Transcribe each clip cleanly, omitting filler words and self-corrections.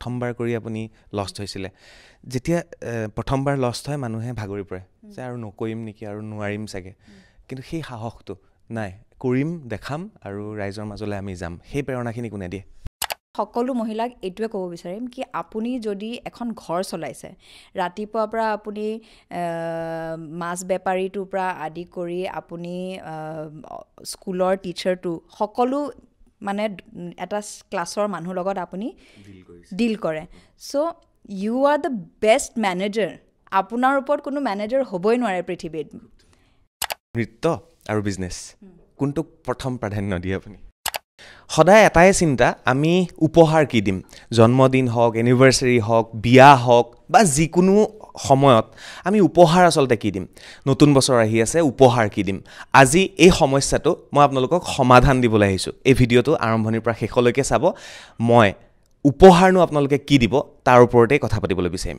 প্ৰথমবাৰ কৰি আপুনি লষ্ট হৈছিলে যেতিয়া প্ৰথমবাৰ লষ্ট হয় মানুহে ভাগৰি পৰে যে আৰু নকৰিম নেকি আৰু নোৱাৰিম চাগে কিন্তু সেই সাহসটো নাই কৰিম দেখাম আৰু ৰাইজৰ মাজলৈ আমি যাম সেই প্ৰেৰণাখিনি কোনে দিয়ে সকলো মহিলাক এইটোৱে ক'ব বিচাৰিম কি আপুনি যদি এখন ঘৰ চলাইছে ৰাতিপুৱাৰ পৰা আপুনি মাছ বেপাৰীটোৰ পৰা আদি কৰি আপুনি স্কুলৰ টিচাৰটো সকলো মানে এটা ক্লাছৰ মানুহৰ লগত আপুনি ডিল কৰে so' you are the best manager আপোনাৰ ওপৰত কোনো মেনেজাৰ হ'বই নোৱাৰে পৃথিৱীত নৃত্য আৰু বিজনেছ কোনটোক প্ৰথম প্ৰাধান্য দিয়ে আপুনি সদায় এটাই চিন্তা আমি উপহাৰ কি দিম জন্মদিন হওক এনিভাৰ্চাৰী হওক বিয়া হওক বা যিকোনো সময়ত আমি উপহাৰ আচলতে কি দিম নতুন বছৰ আহি আছে উপহাৰ কি দিম আজি এই সমস্যাটো মই আপোনালোকক সমাধান দিবলৈ আহিছোঁ এই ভিডিঅ'টো আৰম্ভণিৰ পৰা শেষলৈকে চাব মই উপহাৰনো আপোনালোকে কি দিব তাৰ ওপৰতে কথা পাতিবলৈ বিচাৰিম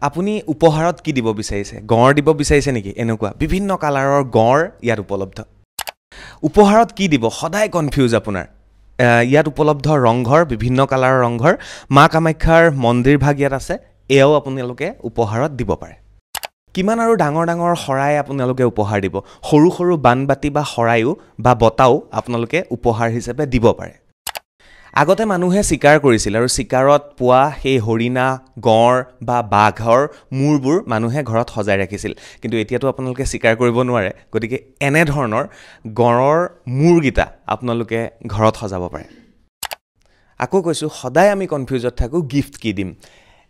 আপুনি উপহাৰত কি দিব বিচাৰিছে গঁড় দিব বিচাৰিছে নেকি এনেকুৱা বিভিন্ন কালাৰৰ গঁড় ইয়াত উপলব্ধ উপহাৰত কি দিব সদায় কনফিউজ আপোনাৰ ইয়াত উপলব্ধ ৰংঘৰ বিভিন্ন কালাৰৰ ৰংঘৰ মা কামাখ্যাৰ মন্দিৰ ভাগ ইয়াত আছে এয়াও আপোনালোকে উপহাৰত দিব পাৰে কিমান আৰু ডাঙৰ ডাঙৰ শৰাই আপোনালোকে উপহাৰ দিব সৰু সৰু বানবাতি বা শৰাইও বা বটাও আপোনালোকে উপহাৰ হিচাপে দিব পাৰে আগতে মানুহে চিকাৰ কৰিছিল আৰু চিকাৰত পোৱা সেই হৰিণা গঁড় বা বাঘৰ মূৰবোৰ মানুহে ঘৰত সজাই ৰাখিছিল কিন্তু এতিয়াতো আপোনালোকে চিকাৰ কৰিব নোৱাৰে গতিকে এনে ধৰণৰ গঁড়ৰ মূৰকেইটা আপোনালোকে ঘৰত সজাব পাৰে আকৌ কৈছোঁ সদায় আমি কনফিউজত থাকোঁ গিফ্ট কি দিম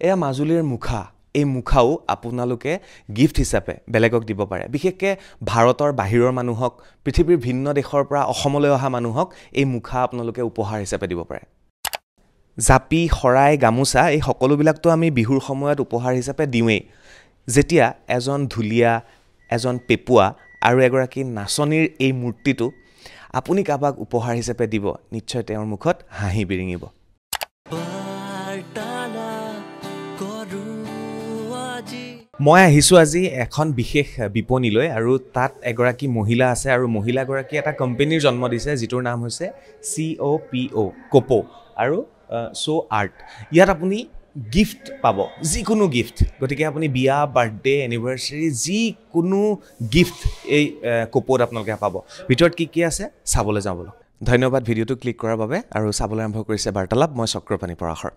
এয়া মাজুলীৰ মুখা এই মুখাও আপোনালোকে গিফ্ট হিচাপে বেলেগক দিব পাৰে বিশেষকৈ ভাৰতৰ বাহিৰৰ মানুহক পৃথিৱীৰ ভিন্ন দেশৰ পৰা অসমলৈ অহা মানুহক এই মুখা আপোনালোকে উপহাৰ হিচাপে দিব পাৰে জাপি শৰাই গামোচা এই সকলোবিলাকতো আমি বিহুৰ সময়ত উপহাৰ হিচাপে দিওঁৱেই যেতিয়া এজন ঢুলীয়া এজন পেপুৱা আৰু এগৰাকী নাচনীৰ এই মূৰ্তিটো আপুনি কাবাক উপহাৰ হিচাপে দিব নিশ্চয় তেওঁৰ মুখত হাঁহি বিৰিঙিব মই আহিছোঁ আজি এখন বিশেষ বিপণীলৈ আৰু তাত এগৰাকী মহিলা আছে আৰু মহিলাগৰাকী এটা কোম্পানীৰ জন্ম দিছে যিটোৰ নাম হৈছে COPO কোপো আৰু চ' আৰ্ট ইয়াত আপুনি গিফ্ট পাব যিকোনো গিফ্ট গতিকে আপুনি বিয়া বাৰ্থডে এনিভাৰ্চাৰী যিকোনো গিফ্ট এই কোপোত আপোনালোকে পাব ভিতৰত কি কি আছে চাবলৈ যাওঁ বলক ধন্যবাদ ভিডিঅ'টো ক্লিক কৰাৰ বাবে আৰু চাবলৈ আৰম্ভ কৰিছে বাৰ্তালাপ মই চক্ৰপাণি পৰাশৰ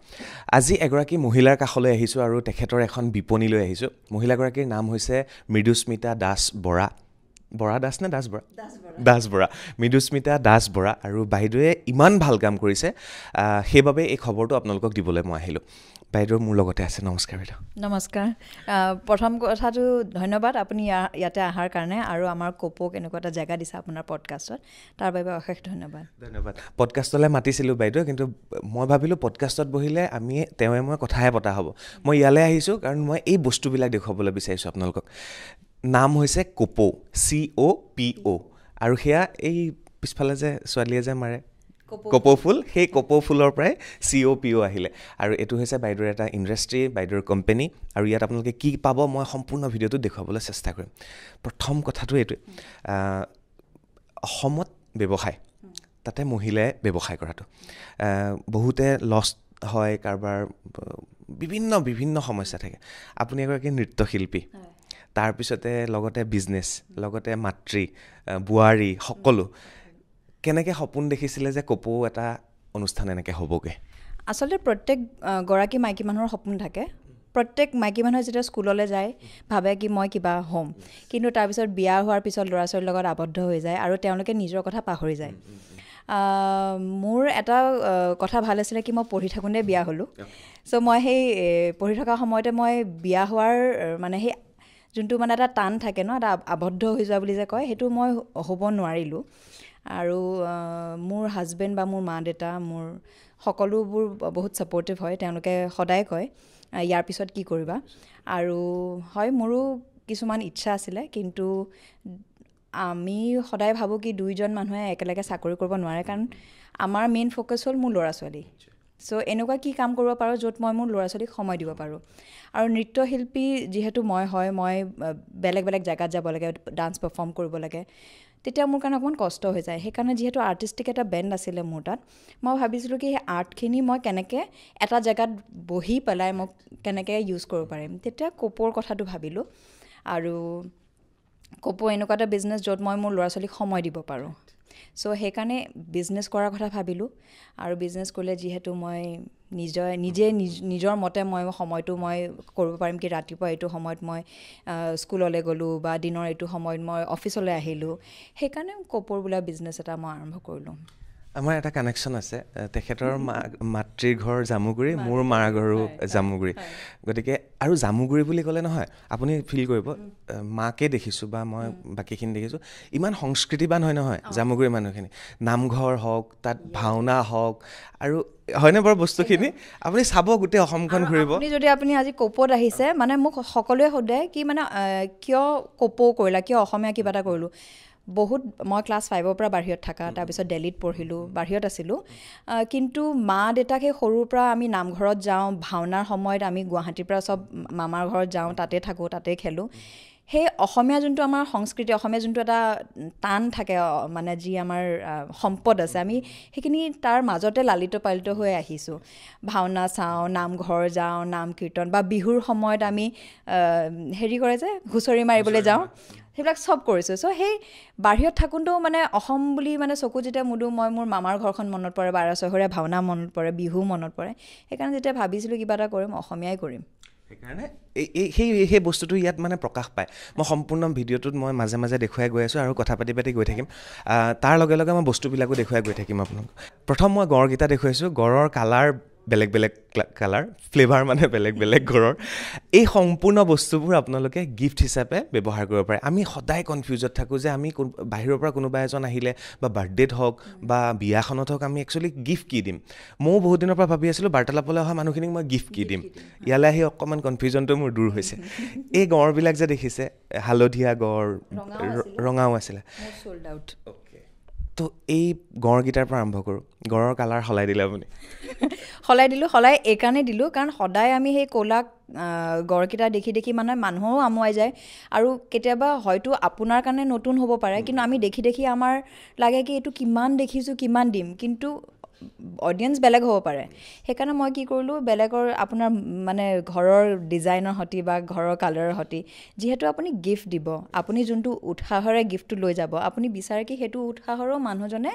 আজি এগৰাকী মহিলাৰ কাষলৈ আহিছোঁ আৰু তেখেতৰ এখন বিপণীলৈ আহিছোঁ মহিলাগৰাকীৰ নাম হৈছে মৃদুস্মিতা দাস বৰা বৰা দাস নে দাস বৰা দাস বৰা মৃদুস্মিতা দাস বৰা আৰু বাইদেৱে ইমান ভাল কাম কৰিছে সেইবাবে এই খবৰটো আপোনালোকক দিবলৈ মই আহিলোঁ বাইদেউ মোৰ লগতে আছে নমস্কাৰ বাইদেউ নমস্কাৰ প্ৰথম কথাটো ধন্যবাদ আপুনি ইয়াতে অহাৰ কাৰণে আৰু আমাৰ কোপোক এনেকুৱা এটা জেগা দিছে আপোনাৰ পডকাষ্টত তাৰ বাবে অশেষ ধন্যবাদ পডকাষ্টলৈ মাতিছিলোঁ বাইদেউ কিন্তু মই ভাবিলোঁ পডকাষ্টত বহিলে আমি তেওঁৱে মই কথাহে পতা হ'ব মই ইয়ালৈ আহিছোঁ কাৰণ মই এই বস্তুবিলাক দেখুৱাবলৈ বিচাৰিছোঁ আপোনালোকক নাম হৈছে কোপো COPO আৰু সেয়া এই পিছফালে যে ছোৱালীয়ে যে মাৰে কপৌ ফুল সেই কপৌ ফুলৰ পৰাই COPO আহিলে আৰু এইটো হৈছে বাইদেউৰ এটা ইণ্ডাষ্ট্ৰী বাইদেউৰ কোম্পানী আৰু ইয়াত আপোনালোকে কি পাব মই সম্পূৰ্ণ ভিডিঅ'টো দেখুৱাবলৈ চেষ্টা কৰিম প্ৰথম কথাটো এইটোৱে অসমত ব্যৱসায় তাতে মহিলাই ব্যৱসায় কৰাটো বহুতে লষ্ট হয় কাৰোবাৰ বিভিন্ন সমস্যা থাকে আপুনি এগৰাকী নৃত্যশিল্পী তাৰপিছতে লগতে বিজনেছ লগতে মাতৃ বোৱাৰী সকলো কেনেকৈ সপোন দেখিছিলে যে কোপো এটা অনুষ্ঠান এনেকৈ হ'বগৈ আচলতে প্ৰত্যেক গৰাকী মাইকী মানুহৰ সপোন থাকে প্ৰত্যেক মাইকী মানুহে যেতিয়া স্কুললৈ যায় ভাবে কি মই কিবা হ'ম কিন্তু তাৰপিছত বিয়া হোৱাৰ পিছত ল'ৰা ছোৱালীৰ লগত আবদ্ধ হৈ যায় আৰু তেওঁলোকে নিজৰ কথা পাহৰি যায় মোৰ এটা কথা ভাল আছিলে কি মই পঢ়ি থাকোঁতে বিয়া হ'লোঁ চ' মই সেই পঢ়ি থকা সময়তে মই বিয়া হোৱাৰ মানে সেই যোনটো মানে এটা টান থাকে ন এটা আবদ্ধ হৈ যোৱা বুলি যে কয় সেইটো মই হ'ব নোৱাৰিলোঁ আৰু মোৰ হাজবেণ্ড বা মোৰ মা দেউতা মোৰ সকলোবোৰ বহুত ছাপৰ্টিভ হয় তেওঁলোকে সদায় কয় ইয়াৰ পিছত কি কৰিবা আৰু হয় মোৰো কিছুমান ইচ্ছা আছিলে কিন্তু আমি সদায় ভাবোঁ কি দুইজন মানুহে একেলগে চাকৰি কৰিব নোৱাৰে কাৰণ আমাৰ মেইন ফ'কাছ হ'ল মোৰ ল'ৰা ছোৱালী চ' এনেকুৱা কি কাম কৰিব পাৰোঁ য'ত মই মোৰ ল'ৰা ছোৱালীক সময় দিব পাৰোঁ আৰু নৃত্যশিল্পী যিহেতু মই বেলেগ বেলেগ জেগাত যাব লাগে ডান্স পাৰফৰ্ম কৰিব লাগে তেতিয়া মোৰ কাৰণে অকণমান কষ্ট হৈ যায় সেইকাৰণে যিহেতু আৰ্টিষ্টিক এটা বেণ্ড আছিলে মোৰ তাত মই ভাবিছিলোঁ কি সেই আৰ্টখিনি মই কেনেকৈ এটা জেগাত বহি পেলাই মই কেনেকৈ ইউজ কৰিব পাৰিম তেতিয়া কপৌৰ কথাটো ভাবিলোঁ আৰু কপৌ এনেকুৱা এটা বিজনেছ য'ত মই মোৰ ল'ৰা ছোৱালীক সময় দিব পাৰোঁ চ' সেইকাৰণে বিজনেছ কৰাৰ কথা ভাবিলোঁ আৰু বিজনেছ কৰিলে যিহেতু মই নিজৰ মতে মই সময়টো মই কৰিব পাৰিম কি ৰাতিপুৱা এইটো সময়ত মই স্কুললৈ গ'লোঁ বা দিনৰ এইটো সময়ত মই অফিচলৈ আহিলোঁ সেইকাৰণে কপৌৰ বোলা বিজনেছ এটা মই আৰম্ভ কৰিলোঁ আমাৰ এটা কানেকশ্যন আছে তেখেতৰ মাতৃৰ ঘৰ জামুগুৰি মোৰ মাৰ ঘৰো জামুগুৰি গতিকে আৰু জামুগুৰি বুলি ক'লে নহয় আপুনি ফিল কৰিব মাকে দেখিছোঁ বা মই বাকীখিনি দেখিছোঁ ইমান সংস্কৃতিবান হয় নহয় জামুগুৰিৰ মানুহখিনি নামঘৰ হওক তাত ভাওনা হওক আৰু হয়নে বাৰু বস্তুখিনি আপুনি চাব গোটেই অসমখন ঘূৰিব আপুনি আজি কপৌত আহিছে মানে মোক সকলোৱে সোধে কি মানে কিয় কপৌ কৰিলা কিয় অসমীয়া কিবা এটা কৰিলোঁ বহুত মই ক্লাছ 5ৰ পৰা বাহিৰত থকা তাৰপিছত দিল্লীত পঢ়িলোঁ বাহিৰত আছিলোঁ কিন্তু মা দেউতাক সেই সৰুৰ পৰা আমি নামঘৰত যাওঁ ভাওনাৰ সময়ত আমি গুৱাহাটীৰ পৰা চব মামাৰ ঘৰত যাওঁ তাতে থাকোঁ তাতে খেলোঁ সেই অসমীয়া যোনটো আমাৰ সংস্কৃতি অসমীয়া যোনটো এটা টান থাকে মানে যি আমাৰ সম্পদ আছে আমি সেইখিনি তাৰ মাজতে লালিত পালিত হৈ আহিছোঁ ভাওনা চাওঁ নামঘৰ যাওঁ নাম কীৰ্তন বা বিহুৰ সময়ত আমি হেৰি কৰে যে হুঁচৰি মাৰিবলৈ যাওঁ সেইবিলাক চব কৰিছোঁ চ' সেই বাহিৰত থাকোঁতেও মানে অসম বুলি মানে চকু যেতিয়া মুদো মই মোৰ মামাৰ ঘৰখন মনত পৰে বাৰচহৰীয়া ভাওনা মনত পৰে বিহু মনত পৰে সেইকাৰণে যেতিয়া ভাবিছিলোঁ কিবা এটা কৰিম অসমীয়াই কৰিম সেইকাৰণে সেই বস্তুটো ইয়াত মানে প্ৰকাশ পায় মই সম্পূৰ্ণ ভিডিঅ'টোত মই মাজে মাজে দেখুৱাই গৈ আছোঁ আৰু কথা পাতি গৈ থাকিম তাৰ লগে লগে মই বস্তুবিলাকো দেখুৱাই গৈ থাকিম আপোনালোকক প্ৰথম মই গড়কেইটা দেখুৱাইছোঁ গড়ৰ কালাৰ বেলেগ বেলেগ কালাৰ ফ্লেভাৰ মানে বেলেগ বেলেগ গড়ৰ এই সম্পূৰ্ণ বস্তুবোৰ আপোনালোকে গিফ্ট হিচাপে ব্যৱহাৰ কৰিব পাৰে আমি সদায় কনফিউজত থাকোঁ যে আমি বাহিৰৰ পৰা কোনোবা এজন আহিলে বা বাৰ্থডেত হওক বা বিয়াখনত হওক আমি একচুৱেলি গিফ্ট কি দিম ময়ো বহুত দিনৰ পৰা ভাবি আছিলোঁ বাৰ্তালাপলৈ অহা মানুহখিনিক মই গিফ্ট কি দিম ইয়ালৈ আহি অকণমান কনফিউজনটো মোৰ দূৰ হৈছে এই গড়বিলাক যে দেখিছে হালধীয়া গড় ৰঙাও আছিলে তো এই গড়কেইটাৰ পৰা আৰম্ভ কৰোঁ গড়ৰ কালাৰ সলাই দিলে আপুনি সলাই এইকাৰণে দিলোঁ কাৰণ সদায় আমি সেই ক'লা গড়কেইটা দেখি দেখি মানে মানুহৰো আমুৱাই যায় আৰু কেতিয়াবা হয়তো আপোনাৰ কাৰণে নতুন হ'ব পাৰে কিন্তু আমি দেখি দেখি আমাৰ লাগে কি এইটো কিমান দেখিছোঁ কিমান দিম কিন্তু অডিয়েঞ্চ বেলেগ হ'ব পাৰে সেইকাৰণে মই কি কৰিলোঁ বেলেগৰ আপোনাৰ মানে ঘৰৰ ডিজাইনৰ সৈতে বা ঘৰৰ কালাৰৰ সৈতে যিহেতু আপুনি গিফ্ট দিব আপুনি যোনটো উৎসাহৰে গিফ্টটো লৈ যাব আপুনি বিচাৰে কি সেইটো উৎসাহৰো মানুহজনে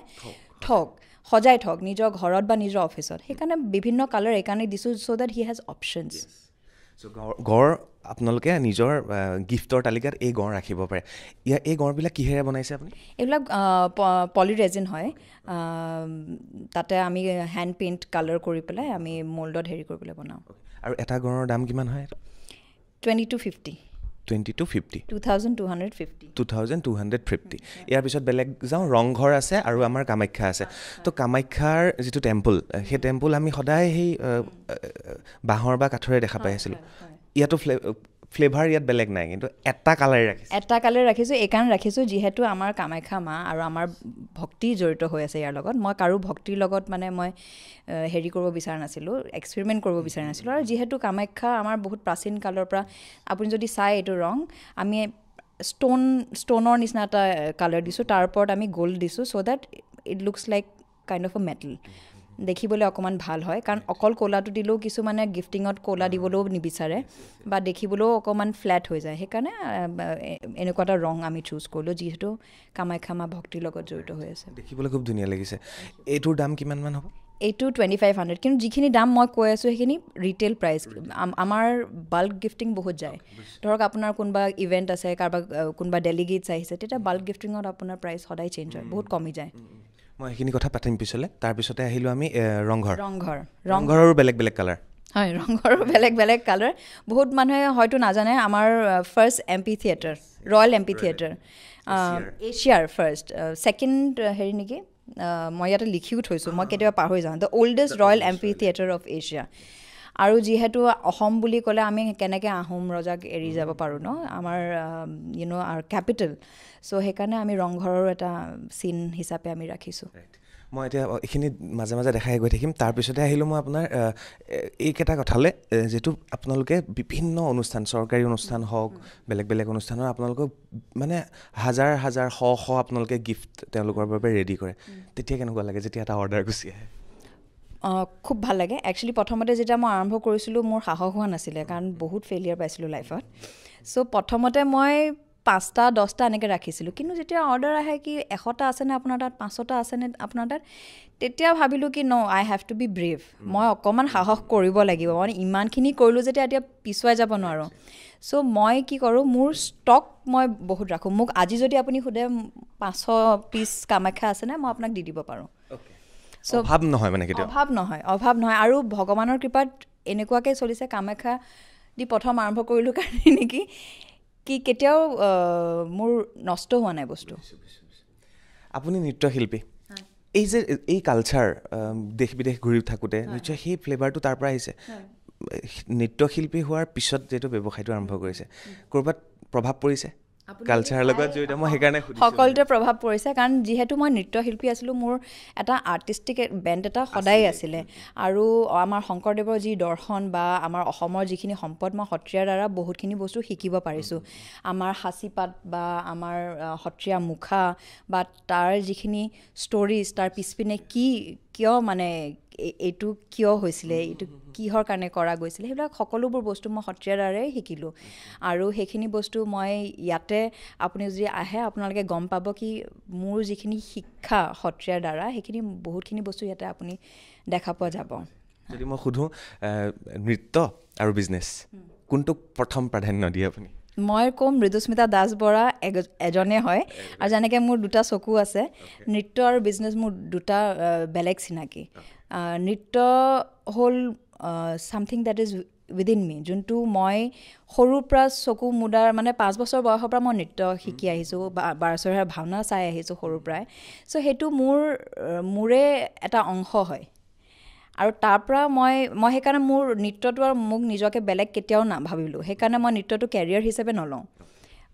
সজাই থওক নিজৰ ঘৰত বা নিজৰ অফিচত সেইকাৰণে বিভিন্ন কালাৰ এইকাৰণে দিছোঁ so' that he has options চ' গড় আপোনালোকে নিজৰ গিফ্টৰ তালিকাত এই গড় ৰাখিব পাৰে এই গড়বিলাক কিহেৰে বনাইছে আপুনি এইবিলাক পলিৰেজিন হয় তাতে আমি হেণ্ড পেইণ্ট কালাৰ কৰি পেলাই আমি মল্ডত হেৰি কৰি পেলাই বনাওঁ আৰু এটা গড়ৰ দাম কিমান হয় 2250 2250 ইয়াৰ পিছত বেলেগ যাওঁ ৰংঘৰ আছে আৰু আমাৰ কামাখ্যা আছে তো কামাখ্যাৰ যিটো টেম্পল সেই টেম্পল আমি সদায় সেই বাঁহৰ বা কাঠৰে দেখা পাই আছিলোঁ ইয়াতো ফ্লেভাৰ ইয়াত বেলেগ নাই কিন্তু এটা কালাৰ ৰাখিছোঁ এইকাৰণে ৰাখিছোঁ যিহেতু আমাৰ কামাখ্যা মা আৰু আমাৰ ভক্তি জড়িত হৈ আছে ইয়াৰ লগত মই কাৰো ভক্তিৰ লগত মানে মই হেৰি কৰিব বিচৰা নাছিলোঁ এক্সপেৰিমেণ্ট কৰিব বিচৰা নাছিলোঁ আৰু যিহেতু কামাখ্যা আমাৰ বহুত প্ৰাচীন কালৰ পৰা আপুনি যদি চাই এইটো ৰং আমি ষ্টনৰ নিচিনা এটা কালাৰ দিছোঁ তাৰ ওপৰত আমি গ'ল্ড দিছোঁ so' that it looks like kind of a metal দেখিবলৈ অকণমান ভাল হয় কাৰণ অকল ক'লাটো দিলেও কিছুমানে গিফ্টিঙত ক'লা দিবলৈও নিবিচাৰে বা দেখিবলৈও অকণমান ফ্লেট হৈ যায় সেইকাৰণে এনেকুৱা এটা ৰং আমি চুজ কৰিলোঁ যিহেতু কামাখ্যা মা ভক্তিৰ লগত জড়িত হৈ আছে দেখিবলৈ খুব ধুনীয়া লাগিছে এইটোৰ দাম কিমানমান হ'ব এইটো 2500 কিন্তু যিখিনি দাম মই কৈ আছোঁ সেইখিনি ৰিটেইল প্ৰাইচ আমাৰ বাল্ক গিফ্টিং বহুত যায় ধৰক আপোনাৰ কোনোবা ইভেণ্ট আছে কাৰোবাৰ কোনোবা ডেলিগেটছ আহিছে তেতিয়া বাল্ক গিফ্টিঙত আপোনাৰ প্ৰাইচ সদায় চেঞ্জ হয় বহুত কমি যায় মই সেইখিনি কথা পাতিম পিছলৈ তাৰপিছতে আহিলোঁ আমি ৰংঘৰৰ বেলেগ বেলেগ কালাৰ হয় ৰংঘৰৰ বেলেগ বেলেগ কালাৰ বহুত মানুহে হয়তো নাজানে আমাৰ ফাৰ্ষ্ট এম্পি থিয়েটাৰ ৰয়েল এম্পি থিয়েটাৰ এছিয়াৰ ফাৰ্ষ্ট ছেকেণ্ড হেৰি নেকি মই ইয়াতে লিখিও থৈছোঁ মই কেতিয়াবা পাহৰি যাওঁ the oldest royal amphitheatre অফ এছিয়া আৰু যিহেতু অসম বুলি ক'লে আমি কেনেকৈ আহোম ৰজাক এৰি যাব পাৰোঁ ন আমাৰ আৰু কেপিটেল চ' সেইকাৰণে আমি ৰংঘৰৰ এটা চিন হিচাপে আমি ৰাখিছোঁ মই এতিয়া এইখিনি মাজে মাজে দেখাই গৈ থাকিম তাৰপিছতে আহিলোঁ মই আপোনাৰ এইকেইটা কথালৈ যিটো আপোনালোকে বিভিন্ন অনুষ্ঠান চৰকাৰী অনুষ্ঠান হওক বেলেগ বেলেগ অনুষ্ঠানৰ আপোনালোকক মানে হাজাৰ হাজাৰ শ শ আপোনালোকে গিফ্ট তেওঁলোকৰ বাবে ৰেডি কৰে তেতিয়া কেনেকুৱা লাগে যেতিয়া এটা অৰ্ডাৰ গুচি আহে খুব ভাল লাগে একচুৱেলি প্ৰথমতে যেতিয়া মই আৰম্ভ কৰিছিলোঁ মোৰ সাহস হোৱা নাছিলে কাৰণ বহুত ফেইলিয়াৰ পাইছিলোঁ লাইফত চ' প্ৰথমতে মই 5টা 10টা এনেকৈ ৰাখিছিলোঁ কিন্তু যেতিয়া অৰ্ডাৰ আহে কি 100টা আছেনে আপোনাৰ তাত 500টা আছেনে আপোনাৰ তাত তেতিয়া ভাবিলোঁ কি ন আই হেভ টু বি ব্ৰেভ মই অকণমান সাহস কৰিব লাগিব মানে ইমানখিনি কৰিলোঁ যেতিয়া এতিয়া পিছুৱাই যাব নোৱাৰোঁ চ' মই কি কৰোঁ মোৰ ষ্টক মই বহুত ৰাখোঁ মোক আজি যদি আপুনি সোধে 500 পিচ কামাখ্যা আছেনে মই আপোনাক দি দিব পাৰোঁ অভাৱ নহয় মানে কেতিয়াও অভাৱ নহয় আৰু ভগৱানৰ কৃপাত এনেকুৱাকৈ চলিছে কামাখ্যা দি প্ৰথম আৰম্ভ কৰিলোঁ কাৰণে নেকি কি কেতিয়াও মোৰ নষ্ট হোৱা নাই বস্তু আপুনি নৃত্যশিল্পী এই যে এই কালচাৰ দেশ বিদেশ ঘূৰি থাকোঁতে নিশ্চয় সেই ফ্লেভাৰটো তাৰ পৰা আহিছে নৃত্যশিল্পী হোৱাৰ পিছত যিহেতু ব্যৱসায়টো আৰম্ভ কৰিছে ক'ৰবাত প্ৰভাৱ পৰিছে কালচাৰৰ লগত জড়িত মই সেইকাৰণে সকলোতে প্ৰভাৱ পৰিছে কাৰণ যিহেতু মই নৃত্যশিল্পী আছিলোঁ মোৰ এটা আৰ্টিষ্টিক বেণ্ড এটা সদায় আছিলে আৰু আমাৰ শংকৰদেৱৰ যি দৰ্শন বা আমাৰ অসমৰ যিখিনি সম্পদ মই সত্ৰীয়াৰ দ্বাৰা বহুতখিনি বস্তু শিকিব পাৰিছোঁ আমাৰ সাঁচিপাত বা আমাৰ সত্ৰীয়া মুখা বা তাৰ যিখিনি ষ্টৰিজ তাৰ পিছপিনে কিয় মানে এইটো কিয় হৈছিলে এইটো কিহৰ কাৰণে কৰা গৈছিলে সেইবিলাক সকলোবোৰ বস্তু মই সত্ৰীয়াৰ দ্বাৰাই শিকিলোঁ আৰু সেইখিনি বস্তু মই ইয়াতে আপুনি যদি আহে আপোনালোকে গম পাব কি মোৰ যিখিনি শিক্ষা সত্ৰীয়াৰ দ্বাৰা সেইখিনি বহুতখিনি বস্তু ইয়াতে আপুনি দেখা পোৱা যাব যদি মই সোধোঁ নৃত্য আৰু বিজনেছ কোনটোক প্ৰথম প্ৰাধান্য দিয়ে আপুনি মই ক'ম মৃদুস্মিতা দাস বৰা এজনে হয় আৰু যেনেকৈ মোৰ 2টা চকু আছে নৃত্য আৰু বিজনেছ মোৰ 2টা বেলেগ চিনাকি নৃত্য হ'ল ছামথিং ডেট ইজ উইদিন মি যোনটো মই সৰুৰ পৰা চকু মুদাৰ মানে 5 বছৰ বয়সৰ পৰা মই নৃত্য শিকি আহিছোঁ বা বাৰচৰীয়া ভাওনা চাই আহিছোঁ সৰুৰ পৰাই চ' সেইটো মোৰে এটা অংশ হয় আৰু তাৰ পৰা মই সেইকাৰণে মোৰ নৃত্যটো আৰু মোক নিজকে বেলেগ কেতিয়াও নাভাবিলোঁ সেইকাৰণে মই নৃত্যটো কেৰিয়াৰ হিচাপে নলওঁ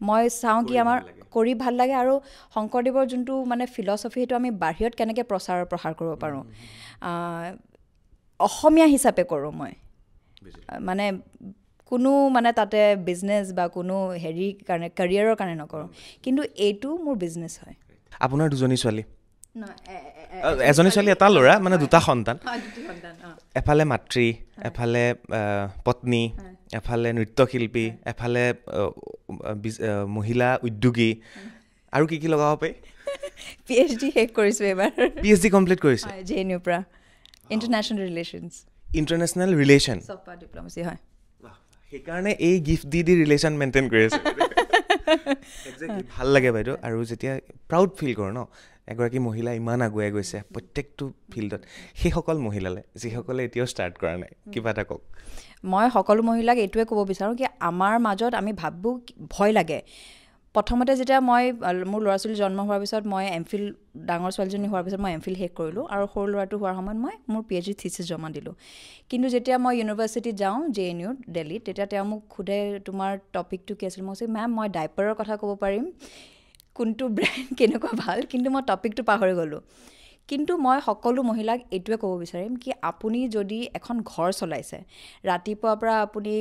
মই চাওঁ কি আমাৰ কৰি ভাল লাগে আৰু শংকৰদেৱৰ যোনটো মানে ফিলচফি সেইটো আমি বাহিৰত কেনেকৈ প্ৰসাৰ কৰিব পাৰোঁ অসমীয়া হিচাপে কৰোঁ মই মানে কোনো মানে তাতে বিজনেছ বা কোনো হেৰি কাৰণে কেৰিয়াৰৰ কাৰণে নকৰোঁ কিন্তু এইটো মোৰ বিজনেছ হয় আপোনাৰ 2জনী ছোৱালী এজনী ছোৱালী এটা ল'ৰা মানে 2টা সন্তান এফালে মাতৃ এফালে পত্নী এফালে নৃত্যশিল্পী এফালে মহিলা উদ্যোগী আৰু কি লগাব পাৰি PhD শেষ কৰিছোঁ এবাৰ PhD কমপ্লিট কৰিছে JNUৰ পৰা ইণ্টাৰনেশ্যনেল ৰিলেশ্যন চফা ডিপ্ল'মাচি হয় সেইকাৰণে এই গিফ্ট দি ৰিলেশ্যন মেইনটেইন কৰি আছে একজেক্টলি ভাল লাগে বাইদেউ আৰু যেতিয়া প্ৰাউড ফিল কৰোঁ ন এগৰাকী মহিলা ইমান আগুৱাই গৈছে প্ৰত্যেকটো ফিল্ডত সেইসকল মহিলালৈ যিসকলে এতিয়াও ষ্টাৰ্ট কৰা নাই কিবা এটা কওক মই সকলো মহিলাক এইটোৱে ক'ব বিচাৰোঁ কি আমাৰ মাজত আমি ভাবোঁ ভয় লাগে প্ৰথমতে যেতিয়া মোৰ ল'ৰা ছোৱালী জন্ম হোৱাৰ পিছত মই MPhil ডাঙৰ ছোৱালীজনী হোৱাৰ পিছত মই MPhil শেষ কৰিলোঁ আৰু সৰু ল'ৰাটো হোৱাৰ সময়ত মই মোৰ PhD থিচিছ জমা দিলোঁ কিন্তু যেতিয়া মই ইউনিভাৰ্চিটিত যাওঁ JNU দিল্লীত তেতিয়া তেওঁ মোক সোধে তোমাৰ টপিকটো কি আছিল মই কৈছোঁ মেম মই ডাইপাৰৰ কথা ক'ব পাৰিম কোনটো ব্ৰেণ্ড কেনেকুৱা ভাল কিন্তু মই টপিকটো পাহৰি গ'লোঁ কিন্তু মই সকলো মহিলাক এইটোৱে ক'ব বিচাৰিম কি আপুনি যদি এখন ঘৰ চলাইছে ৰাতিপুৱাৰ পৰা আপুনি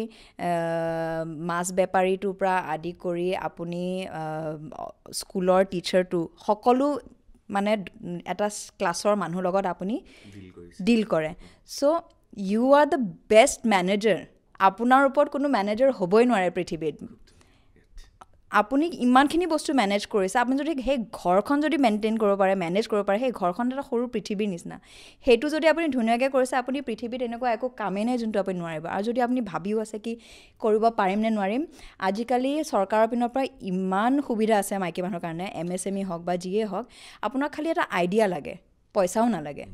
মাছ বেপাৰীটোৰ পৰা আদি কৰি আপুনি স্কুলৰ টিচাৰটো সকলো মানে এটা ক্লাছৰ মানুহৰ লগত আপুনি ডিল কৰে so' you are the best manager আপোনাৰ ওপৰত কোনো মেনেজাৰ হ'বই নোৱাৰে পৃথিৱীত আপুনি ইমানখিনি বস্তু মেনেজ কৰিছে আপুনি যদি সেই ঘৰখন যদি মেইনটেইন কৰিব পাৰে মেনেজ কৰিব পাৰে সেই ঘৰখন এটা সৰু পৃথিৱীৰ নিচিনা সেইটো যদি আপুনি ধুনীয়াকৈ কৰিছে আপুনি পৃথিৱীত এনেকুৱা একো কামেই নাই যোনটো আপুনি নোৱাৰিব আৰু যদি আপুনি ভাবিও আছে কি কৰিব পাৰিম নে নোৱাৰিম আজিকালি চৰকাৰৰ পিনৰ পৰা ইমান সুবিধা আছে মাইকী মানুহৰ কাৰণে MSME হওক বা যিয়ে হওক আপোনাক খালি এটা আইডিয়া লাগে পইচাও নালাগে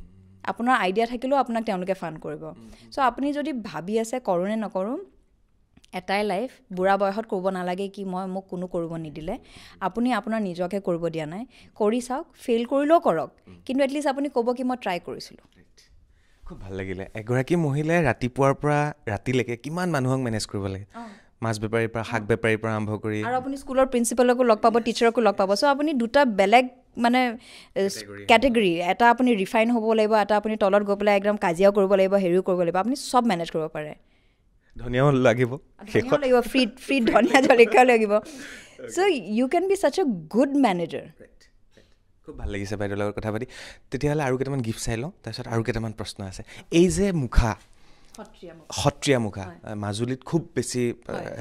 আপোনাৰ আইডিয়া থাকিলেও আপোনাক তেওঁলোকে ফাণ্ড কৰিব চ' আপুনি যদি ভাবি আছে কৰোঁ নে নকৰোঁ এটাই লাইফ বুঢ়া বয়সত কৰিব নালাগে কি মোক কোনো কৰিব নিদিলে আপুনি আপোনাৰ নিজকে কৰিব দিয়া নাই কৰি চাওক ফেইল কৰিলেও কৰক কিন্তু এটলিষ্ট আপুনি ক'ব কি মই ট্ৰাই কৰিছিলোঁ খুব ভাল লাগিলে এগৰাকী মহিলাই ৰাতিপুৱাৰ পৰা ৰাতিলৈকে কিমান মানুহক মেনেজ কৰিব লাগে মাছ বেপাৰীৰ পৰা শাক বেপাৰীৰ পৰা আৰম্ভ কৰি আৰু আপুনি স্কুলৰ প্ৰিন্সিপালকো লগ পাব টিচাৰকো লগ পাব চ' আপুনি 2টা বেলেগ মানে কেটেগৰী এটা আপুনি ৰিফাইন হ'ব লাগিব এটা আপুনি তলত গৈ পেলাই একদম কাজিয়াও কৰিব লাগিব হেৰিও কৰিব লাগিব আপুনি চব মেনেজ কৰিব পাৰে ধনিয়াও লাগিব লাগিব ফ্ৰী ধনিয়া জলকীয়াও লাগিব so' you can be such a good manager খুব ভাল লাগিছে বাইদেউৰ লগত কথা পাতি তেতিয়াহ'লে আৰু কেইটামান গিফ্ট চাই লওঁ তাৰপিছত আৰু কেইটামান প্ৰশ্ন আছে এই যে মুখা সত্ৰীয়া মুখা মাজুলীত খুব বেছি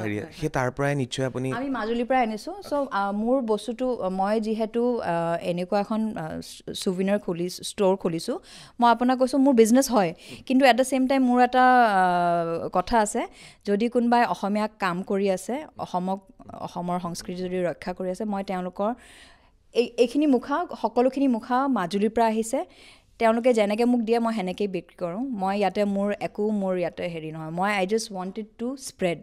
হেৰি সেই তাৰ পৰাই নিশ্চয় আপুনি আমি মাজুলীৰ পৰা আনিছোঁ চ' মোৰ বস্তুটো মই যিহেতু এনেকুৱা এখন চুভিনাৰ ষ্ট'ৰ খুলিছোঁ মই আপোনাক কৈছোঁ মোৰ বিজনেছ হয় কিন্তু এট দ্য ছেইম টাইম মোৰ এটা কথা আছে যদি কোনোবাই অসমীয়া কাম কৰি আছে অসমৰ সংস্কৃতি যদি ৰক্ষা কৰি আছে মই তেওঁলোকৰ এইখিনি মুখা সকলোখিনি মুখা মাজুলীৰ পৰা আহিছে তেওঁলোকে যেনেকৈ মোক দিয়ে মই সেনেকৈয়ে বিক্ৰী কৰোঁ মই ইয়াতে মোৰ ইয়াতে হেৰি নহয় মই আই জাষ্ট ৱান্টেড টু স্প্ৰেড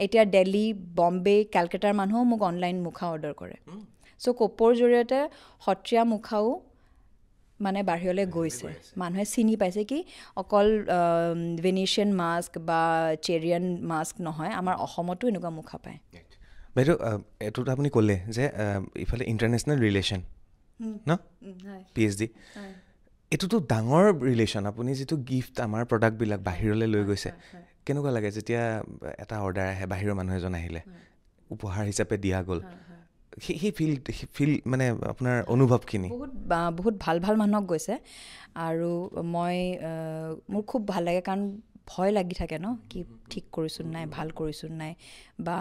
এতিয়া দিল্লী বম্বে কেলকাতাৰ মানুহেও মোক অনলাইন মুখা অৰ্ডাৰ কৰে চ' কপৰ জৰিয়তে সত্ৰীয়া মুখাও মানে বাহিৰলৈ গৈছে মানুহে চিনি পাইছে কি অকল ভেনিচিয়ান মাস্ক বা চেৰিয়ান মাস্ক নহয় আমাৰ অসমতো এনেকুৱা মুখা পায় বাইদেউ এইটোত আপুনি ক'লে যে ইফালে ইণ্টাৰনেশ্যনেল ৰিলেশ্যন ন PhD এইটোতো ডাঙৰ ৰিলেশ্যন আপুনি যিটো গিফ্ট আমাৰ প্ৰডাক্টবিলাক বাহিৰলৈ লৈ গৈছে কেনেকুৱা লাগে যেতিয়া এটা অৰ্ডাৰ আহে বাহিৰৰ মানুহ এজন আহিলে উপহাৰ হিচাপে দিয়া গ'ল সেই ফিল মানে আপোনাৰ অনুভৱখিনি বহুত ভাল মানুহক গৈছে আৰু মোৰ খুব ভাল লাগে কাৰণ ভয় লাগি থাকে ন কি ঠিক কৰিছোঁ নাই ভাল কৰিছোঁ নাই বা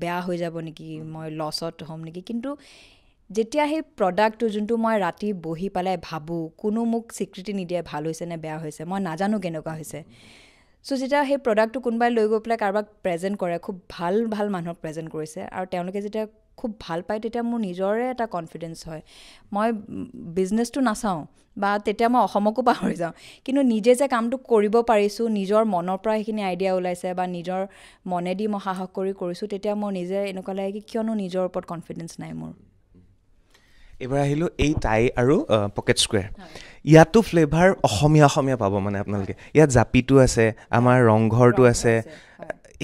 বেয়া হৈ যাব নেকি মই লছত হ'ম নেকি কিন্তু যেতিয়া সেই প্ৰডাক্টটো যোনটো মই ৰাতি বহি পেলাই ভাবোঁ কোনো মোক স্বীকৃতি নিদিয়ে ভাল হৈছে নে বেয়া হৈছে মই নাজানো কেনেকুৱা হৈছে চ' যেতিয়া সেই প্ৰডাক্টটো কোনোবাই লৈ গৈ পেলাই কাৰোবাক প্ৰেজেণ্ট কৰে খুব ভাল মানুহক প্ৰেজেণ্ট কৰিছে আৰু তেওঁলোকে যেতিয়া খুব ভাল পায় তেতিয়া মোৰ নিজৰে এটা কনফিডেঞ্চ হয় মই বিজনেছটো নাচাওঁ বা তেতিয়া মই অসমকো পাহৰি যাওঁ কিন্তু নিজে যে কামটো কৰিব পাৰিছোঁ নিজৰ মনৰ পৰা সেইখিনি আইডিয়া ওলাইছে বা নিজৰ মনেদি মই সাহস কৰিছোঁ তেতিয়া মোৰ নিজে এনেকুৱা লাগে কি কিয়নো নিজৰ ওপৰত কনফিডেঞ্চ নাই মোৰ এইবাৰ আহিলোঁ এই টাই আৰু পকেট স্কুৱেৰ ইয়াতো ফ্লেভাৰ অসমীয়া পাব মানে আপোনালোকে ইয়াত জাপিটো আছে আমাৰ ৰংঘৰটো আছে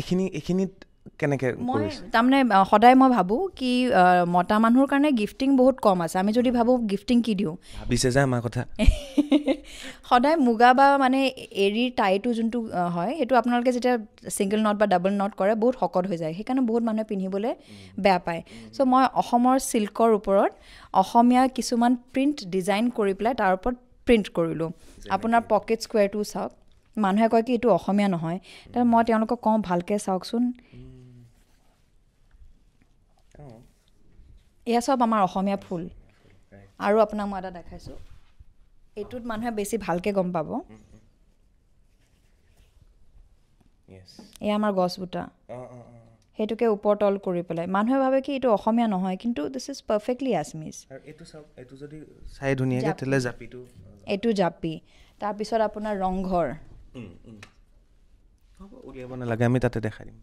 এইখিনিত কেনেকৈ তাৰমানে সদায় মই ভাবোঁ কি মতা মানুহৰ কাৰণে গিফটিং বহুত কম আছে আমি যদি ভাবোঁ গিফটিং কি দিওঁ ভাবিছে যে আমাৰ কথা সদায় মুগা বা মানে এৰীৰ টাইটো যোনটো হয় সেইটো আপোনালোকে যেতিয়া ছিংগল নট বা ডাবল নট কৰে বহুত শকত হৈ যায় সেইকাৰণে বহুত মানুহে পিন্ধিবলৈ বেয়া পায় চ' মই অসমৰ চিল্কৰ ওপৰত অসমীয়া কিছুমান প্ৰিণ্ট ডিজাইন কৰি পেলাই তাৰ ওপৰত প্ৰিণ্ট কৰিলোঁ আপোনাৰ পকেট স্কুৱেৰটো চাওক মানুহে কয় কি এইটো অসমীয়া নহয় তাৰ মই তেওঁলোকক কওঁ ভালকৈ চাওকচোন এয়া চব আমাৰ অসমীয়া ফুল আৰু আপোনাক মই এটা দেখাইছোঁ এইটোত মানুহে বেছি ভালকৈ গম পাব এয়া আমাৰ গছবোটা সেইটোকে ওপৰ তল কৰি পেলাই মানুহে ভাবে কি এইটো অসমীয়া নহয় কিন্তু দিছ ইজ পাৰফেক্টলি আছমিজ এইটো জাপি তাৰপিছত আপোনাৰ ৰংঘৰ উলিয়াব নালাগে আমি তাতে দেখাই দিম